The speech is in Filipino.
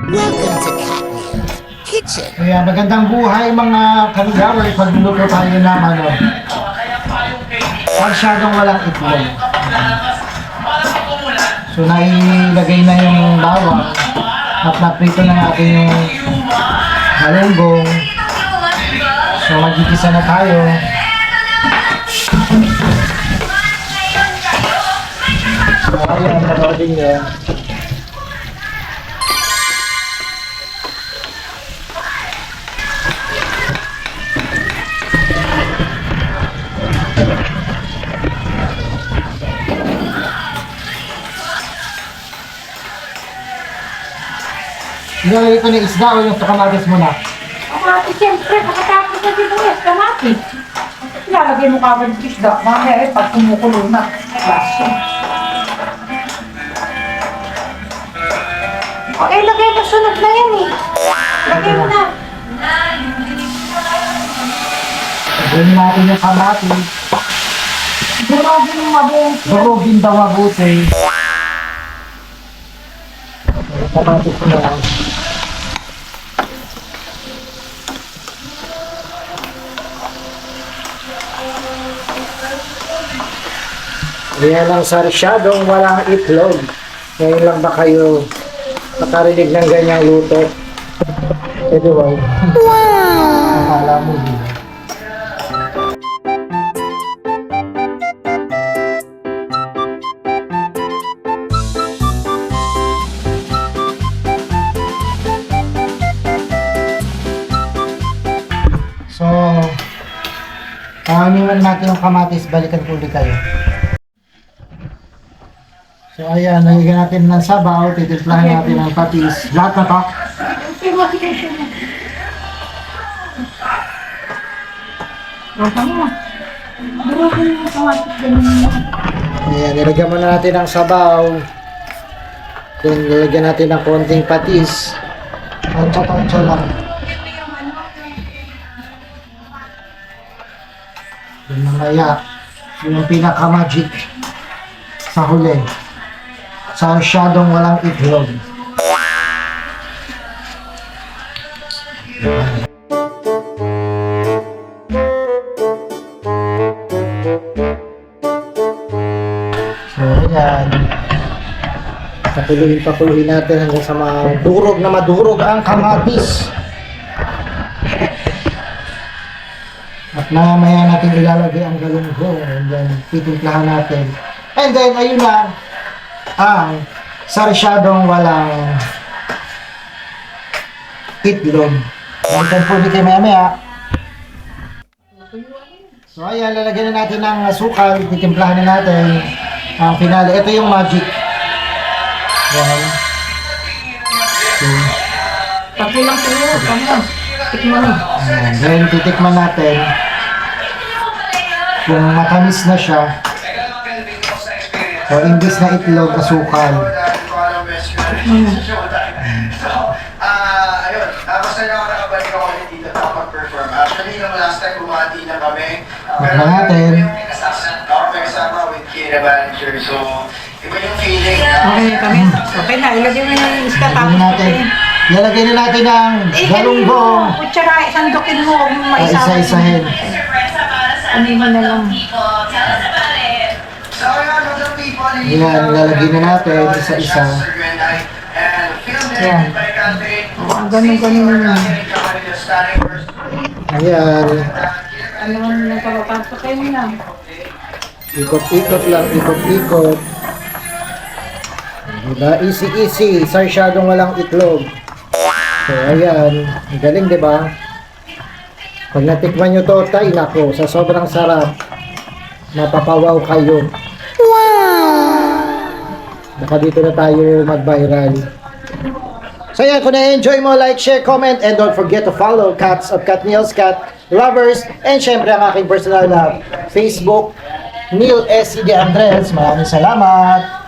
Welcome to Catnip Kitchen. Kaya magandang buhay mga kaligawer pag luto tayo ng masyadong walang itlog. So nailagay na yung bawang at naprito na natin yung malunggong. So magigisa na tayo. So ayan, panoodin nyo. Ilalagay ko na isda o yung kamatis muna? Kamatis, siyempre, pagkatapos na sibuyas, kamatis. Ilalagay mo kagad yung isda. Mamaya, pag kumukulo na. Baso. Okay, lagay mo, sunod na yan eh. Lagay mo na. Lagyan natin yung kamatis. Durogin mo mabuti. Durugin daw mabuti. Kamatis ko na lang. Yan ang sarsyadong walang itlog. Ngayon lang ba kayo nakarinig ng ganyang luto? Pwede ba? Wow! Akala mo din. So, pangaliman natin yung kamatis, balikan ko ulit kayo. So ayan, nalagyan natin ng sabaw, titimplahan natin ng patis. Lahat na to? Durogin mo kamatis ganun. Ayan, nilagyan muna natin ng sabaw. Then nilagyan natin ng konting patis. Tansya-tansya lang. Then mamaya, yung pinaka-magic sa huli. Sarsyadong walang itlog. So, ayan. Papuluin natin hanggang sa madurog na madurog ang kamatis. At mamaya natin ilalagay ang galunggong. And then, titimplahan natin. And then, ayun na ang sarsyadong walang itlog. Balikan po ulit kayo maya-maya. So, ayan, lalagyan na natin ng asukal. Titimplahan na natin ang finale. Ito yung magic. Ayan. So, Pagkulang tuyo, kamo. Tikman mo. ayan. Then, titikman natin kung matamis na siya. So, imbis na itlog, asukal. Ayun, basta na ako nakabalik ako ulit dito nakapag-perform. Actually, nung last time bumati na kami. Tikman natin. Ako may kasama with Kira Manager. So, iba yung feeling. Okay, kami. Okay na, ilagay mo yung isda Lalagyan natin. Lalagyan na natin ang galunggong. Kutsara, sandukin mo, huwag mo maisawa. Isa-isahin. Ano mo na lang. So, yun, other people. Ayan, lalagyan na natin isa-isa. Yan. Ganun-ganun na. Ayan. Ano mo na pagpapasok kayo mo na. Ikot-ikot lang, ikot-ikot. Diba? Easy-easy. Sarsyadong walang itlog. So, ayan. Ang galing, diba? Pag natikman nyo to, tay, nako, sa sobrang sarap, mapapawaw kayo. Baka dito na tayo mag-viral. So yan, kung na-enjoy mo, like, share, comment, and don't forget to follow Cats of Cat Neil's Cat Lovers, and syempre ang aking personal na Facebook, Neil S. C. De Andres. Maraming salamat!